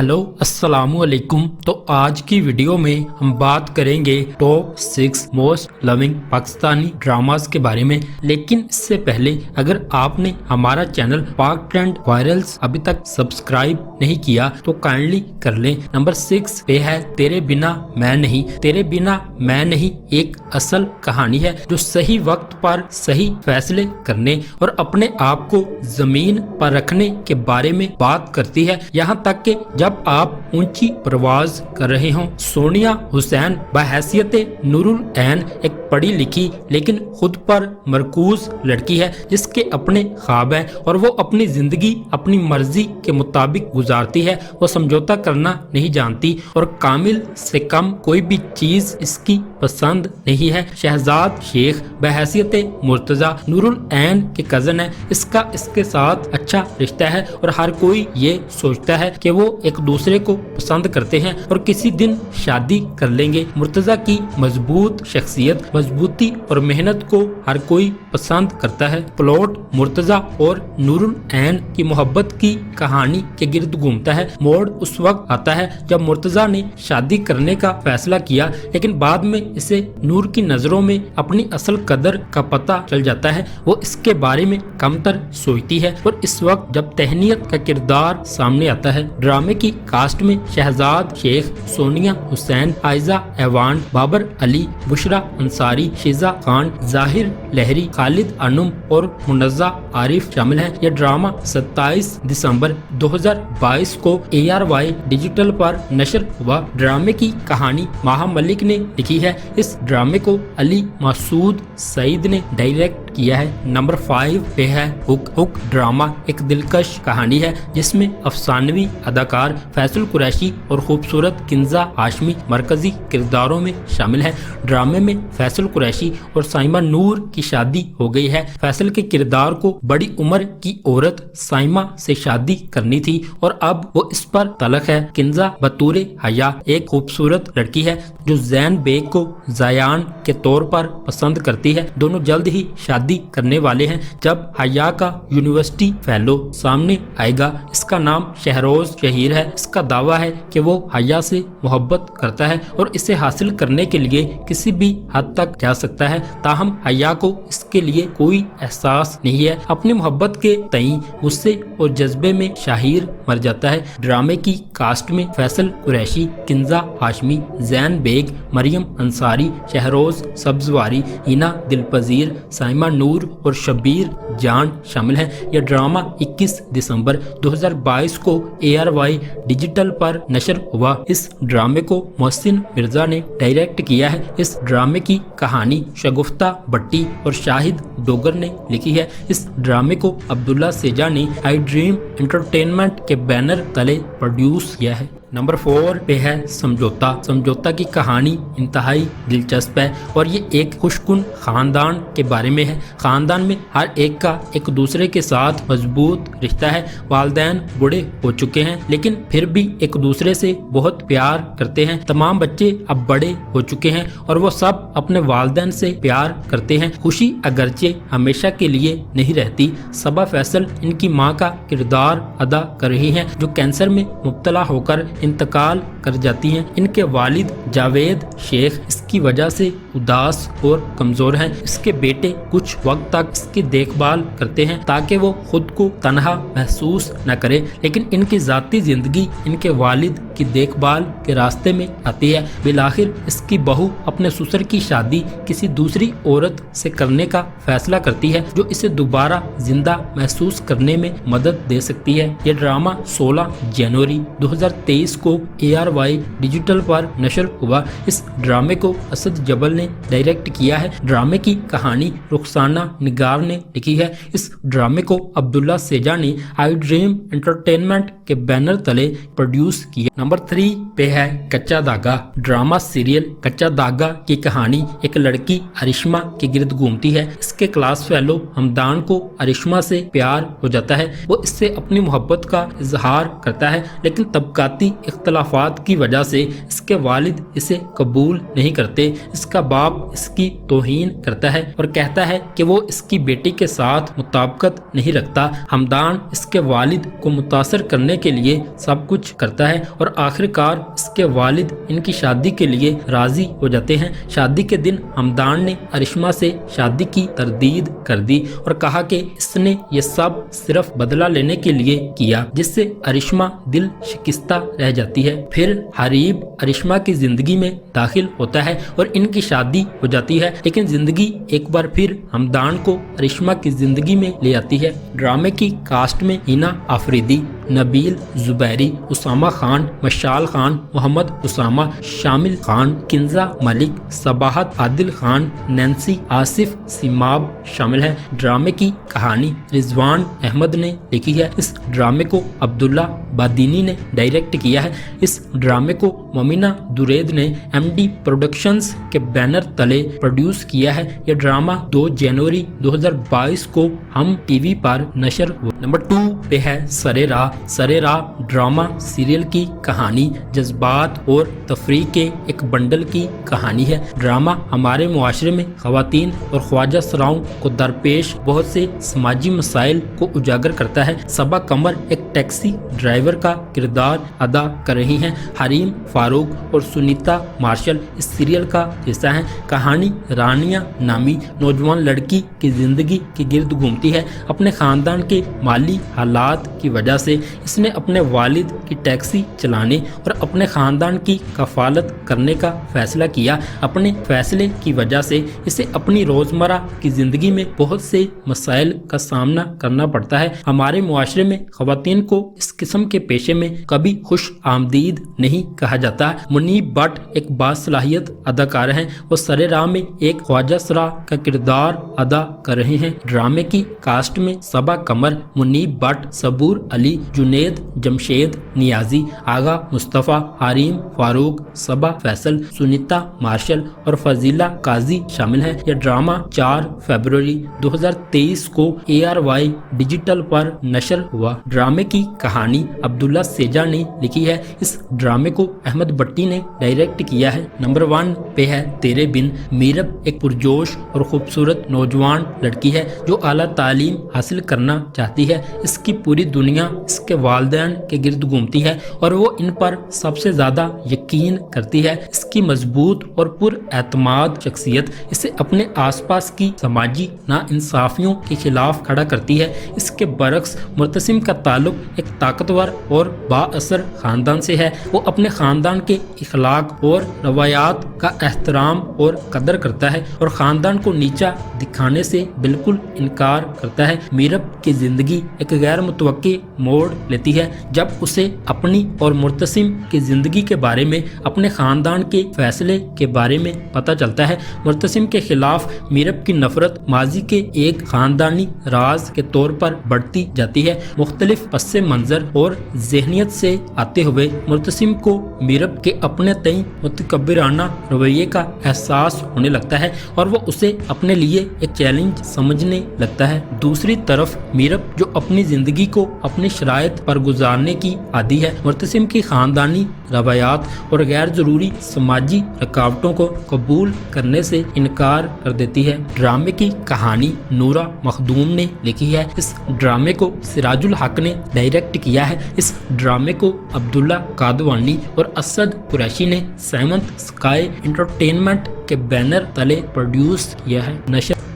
Hello अस्सलाम वालेकुम। तो आज की वीडियो में हम बात करेंगे top 6 most loving Pakistani dramas के बारे में। लेकिन इससे पहले अगर आपने हमारा चैनल पाक ट्रेंड वायरल्स अभी तक सब्सक्राइब नहीं किया तो काइंडली कर लें। नंबर 6 पे है तेरे बिना मैं नहीं। तेरे बिना मैं नहीं एक असल कहानी है जो सही वक्त पर सही फैसले करने और अपने आप को जमीन पर रखने के बारे में बात करती है, यहाँ तक कि जब आप ऊंची परवाज कर रहे हों। सोनिया हुसैन बहैसियत नूरुल ऐन एक पढ़ी लिखी लेकिन खुद पर मरकूज लड़की है जिसके अपने ख्वाब हैं और वो अपनी जिंदगी अपनी मर्जी के मुताबिक गुजारती है। वो समझौता करना नहीं जानती और कामिल से कम कोई भी चीज इसकी पसंद नहीं है। शहजाद शेख बहैसियत मुर्तजा नूरुल ऐन के कजन है। इसका इसके साथ अच्छा रिश्ता है और हर कोई ये सोचता है कि वो एक दूसरे को पसंद करते हैं और किसी दिन शादी कर लेंगे। मुर्तजा की मजबूत शख्सियत, मजबूती और मेहनत को हर कोई पसंद करता है। प्लॉट मुर्तजा और नूरुल ऐन की मोहब्बत की कहानी के गिर्द घूमता है। मोड़ उस वक्त आता है जब मुर्तजा ने शादी करने का फैसला किया, लेकिन बाद में इसे नूर की नजरों में अपनी असल कदर का पता चल जाता है। वो इसके बारे में कमतर सोचती है और इस वक्त जब तहनीत का किरदार सामने आता है। ड्रामे की कास्ट में शहजाद शेख, सोनिया हुसैन, आयजा ऐवान, बाबर अली, बुशरा अंसारी, शीजा खान, जाहिर लहरी, खालिद अनुम और मुनज़्ज़ा आरिफ शामिल हैं। यह ड्रामा 27 दिसंबर 2022 को ARY डिजिटल पर नशर हुआ। ड्रामे की कहानी माहा मलिक ने लिखी है। इस ड्रामे को अली मासूद सईद ने डायरेक्ट किया है। नंबर 5 पे है हुक। हुक ड्रामा एक दिलकश कहानी है जिसमें अफसानवी अदाकार फैसल कुरैशी और खूबसूरत किंजा हाशमी मरकजी किरदारों में शामिल है। ड्रामे में फैसल कुरैशी और साइमा नूर की शादी हो गई है। फैसल के किरदार को बड़ी उम्र की औरत साइमा से शादी करनी थी और अब वो इस पर तलक है। किंजा बतूरे हया एक खूबसूरत लड़की है जो जैन बेग को जायान के तौर पर पसंद करती है। दोनों जल्द ही शादी करने वाले हैं जब हया का यूनिवर्सिटी फेलो सामने आएगा। इसका नाम शहरोज शहीर है। इसका दावा है कि वो हया से मोहब्बत करता है और इसे हासिल करने के लिए किसी भी हद तक जा सकता है। ताहम हया को इसके लिए कोई एहसास नहीं है। अपनी मोहब्बत के तई गुस्से और जज्बे में शाहीर मर जाता है। ड्रामे की कास्ट में फैसल कुरैशी, किंजा हाशमी, जैन बेग, मरियम अंसारी, शहरोज सब्जवारी, हिना दिलपजीर, साइमा नूर और शब्बीर जान शामिल हैं। यह ड्रामा 21 दिसंबर 2022 को ARY डिजिटल पर नशर हुआ। इस ड्रामे को मोहसिन मिर्जा ने डायरेक्ट किया है। इस ड्रामे की कहानी शगुफ्ता भट्टी और शाहिद डोगर ने लिखी है। इस ड्रामे को अब्दुल्ला सेजा ने आई ड्रीम एंटरटेनमेंट के बैनर तले प्रोड्यूस किया है। नंबर 4 पे है समझौता। समझौता की कहानी इंतहाई दिलचस्प है और ये एक खुशकुन खानदान के बारे में है। खानदान में हर एक का एक दूसरे के साथ मजबूत रिश्ता है। वालिदैन बूढ़े हो चुके हैं लेकिन फिर भी एक दूसरे से बहुत प्यार करते हैं। तमाम बच्चे अब बड़े हो चुके हैं और वो सब अपने वालिदैन से प्यार करते हैं। खुशी अगरचे हमेशा के लिए नहीं रहती। सबा फैसल इनकी माँ का किरदार अदा कर रही हैं जो कैंसर में मुब्तला होकर इंतकाल कर जाती हैं। इनके वालिद जावेद शेख इसकी वजह से उदास और कमजोर हैं। इसके बेटे कुछ वक्त तक इसकी देखभाल करते हैं ताकि वो खुद को तन्हा महसूस न करे, लेकिन इनकी जाती जिंदगी इनके वालिद की देखभाल के रास्ते में आती है। बिलाखिर इसकी बहू अपने ससुर की शादी किसी दूसरी औरत से करने का फैसला करती है जो इसे दोबारा जिंदा महसूस करने में मदद दे सकती है। यह ड्रामा 16 जनवरी 2023 को ARY डिजिटल पर नशर हुआ। इस ड्रामे को असद जबल ने डायरेक्ट किया है। ड्रामे की कहानी रुखसाना निगार ने लिखी है। इस ड्रामे को अब्दुल्ला सेजा ने आई ड्रीम एंटरटेनमेंट के बैनर तले प्रोड्यूस किया। नंबर 3 पे है कच्चा धागा। ड्रामा सीरियल कच्चा धागा की कहानी एक लड़की अरिश्मा के गिर्द घूमती है। इसके क्लास फेलो हमदान को अरिश्मा से प्यार हो जाता है। वो इससे अपनी मोहब्बत का इजहार करता है लेकिन तबकाती इख्तलाफात بات کی وجہ سے اس کے والد اسے قبول نہیں کرتے۔ اس کا باپ اس کی توہین کرتا ہے اور کہتا ہے کہ وہ اس کی بیٹی کے ساتھ مطابقت نہیں رکھتا۔ ہمدان اس کے والد کو متاثر کرنے کے لیے سب کچھ کرتا ہے اور آخر کار اس کے والد ان کی شادی کے لیے راضی ہو جاتے ہیں۔ شادی کے دن ہمدان نے ارشما سے شادی کی تردید کر دی اور کہا کہ اس نے یہ سب صرف بدلہ لینے کے لیے کیا، جس سے ارشما دل شکستہ رہ جاتی ہے۔ پھر حریب ارشما کی زندگی میں داخل ہوتا ہے اور ان کی شادی ہو جاتی ہے، لیکن زندگی ایک بار پھر ہمدان کو ارشما کی زندگی میں لے آتی ہے۔ ڈرامے کی کاسٹ میں ہینا آفریدی، نبیل زبیری، اسامہ خان، مشال خان، محمد اسامہ، شامل خان، کنزا ملک، صباحت عادل خان، نینسی، آصف سیماب شامل ہیں۔ ڈرامے کی کہانی رضوان احمد نے لکھی ہے۔ اس ڈرامے کو عبداللہ بادینی نے ڈائریکٹ کیا ہے۔ اس ڈرامے کو ممینہ درید نے ایم ڈی پروڈکشنز کے بینر تلے پروڈیوس کیا ہے۔ یہ ڈرامہ 2 جنوری 2022 کو ہم ٹی وی پر نشر ہوا۔ نمبر 2 پہ ہے سرے راہ۔ سرے راہ ڈرامہ سیریل کی کہانی جذبات اور تفریح کے ایک بنڈل کی کہانی ہے۔ ڈرامہ ہمارے معاشرے میں خواتین اور خواجہ سراؤں کو درپیش بہت سے سماجی مسائل کو اجاگر کرتا ہے۔ صبا قمر ایک ٹیکسی ڈرائیور کا کردار ادا کر رہی ہیں۔ حریم فاروق اور سنیتا مارشل اس سیریل کا حصہ ہیں۔ کہانی رانیہ نامی نوجوان لڑکی کی زندگی کے گرد گھومتی ہے۔ اپنے خاندان کے مالی حالات کی وجہ سے اس نے اپنے والد کی ٹیکسی چلانے اور اپنے خاندان کی کفالت کرنے کا فیصلہ کیا۔ اپنے فیصلے کی وجہ سے اسے اپنی روزمرہ کی زندگی میں بہت سے مسائل کا سامنا کرنا پڑتا ہے۔ ہمارے معاشرے میں خواتین کو اس قسم کے پیشے میں کبھی خوش آمدید نہیں کہا جاتا۔ منیب بٹ ایک باصلاحیت اداکار ہیں۔ وہ سرے راہ میں ایک خواجہ سرا کا کردار ادا کر رہے ہیں۔ ڈرامے کی کاسٹ میں صبا قمر، منیب بٹ، صبور علی، جنید جمشید نیازی، آغا مصطفیٰ، حریم فاروق، صبا فیصل، سنیتا مارشل اور فضیلہ قاضی شامل ہیں۔ یہ ڈرامہ 4 فروری 2023 کو ARY ڈیجیٹل پر نشر ہوا۔ ڈرامے کی کہانی عبداللہ سیجا نے لکھی ہے۔ اس ڈرامے کو احمد بٹی نے ڈائریکٹ کیا ہے۔ نمبر 1 پہ ہے تیرے بن۔ میرب ایک پرجوش اور خوبصورت نوجوان لڑکی ہے جو اعلیٰ تعلیم حاصل کرنا چاہتی ہے۔ اس کی پوری دنیا اس کے والدین کے گرد گھومتی ہے اور وہ ان پر سب سے زیادہ یقین کرتی ہے۔ اس کی مضبوط اور پر اعتماد شخصیت اسے اپنے آس پاس کی سماجی ناانصافیوں کے خلاف کھڑا کرتی ہے۔ اس کے برعکس مرتسم کا تعلق ایک طاقتور اور با اثر خاندان سے ہے۔ وہ اپنے خاندان کے اخلاق اور روایات کا احترام اور قدر کرتا ہے اور خاندان کو نیچا دکھانے سے بالکل انکار کرتا ہے۔ میرب کی زندگی ایک غیر متوقع موڑ لیتی ہے جب اسے اپنی اور مرتسم کی زندگی کے بارے میں اپنے خاندان کے فیصلے کے بارے میں پتہ چلتا ہے۔ مرتسم کے خلاف میرب کی نفرت ماضی کے ایک خاندانی راز کے طور پر بڑھتی جاتی ہے۔ مختلف پس منظر اور ذہنیت سے آتے ہوئے مرتسم کو میرب کے اپنے تئیں متکبرانہ رویے کا احساس ہونے لگتا ہے اور وہ اسے اپنے لیے ایک چیلنج سمجھنے لگتا ہے۔ دوسری طرف میرب جو اپنی زندگی کو اپنی شرائط پر گزارنے کی عادی ہے، مرتسم کی خاندانی روایات اور غیر ضروری سماجی رکاوٹوں کو قبول کرنے سے انکار کر دیتی ہے۔ ڈرامے کی کہانی نورا مخدوم نے لکھی ہے۔ اس ڈرامے کو سراج الحق نے ڈائریکٹ کیا ہے۔ اس ڈرامے کو عبداللہ قادوانی اور اسد قریشی نے سیونتھ اسکائی انٹرٹینمنٹ کے بینر تلے پروڈیوس کیا ہے۔ نشر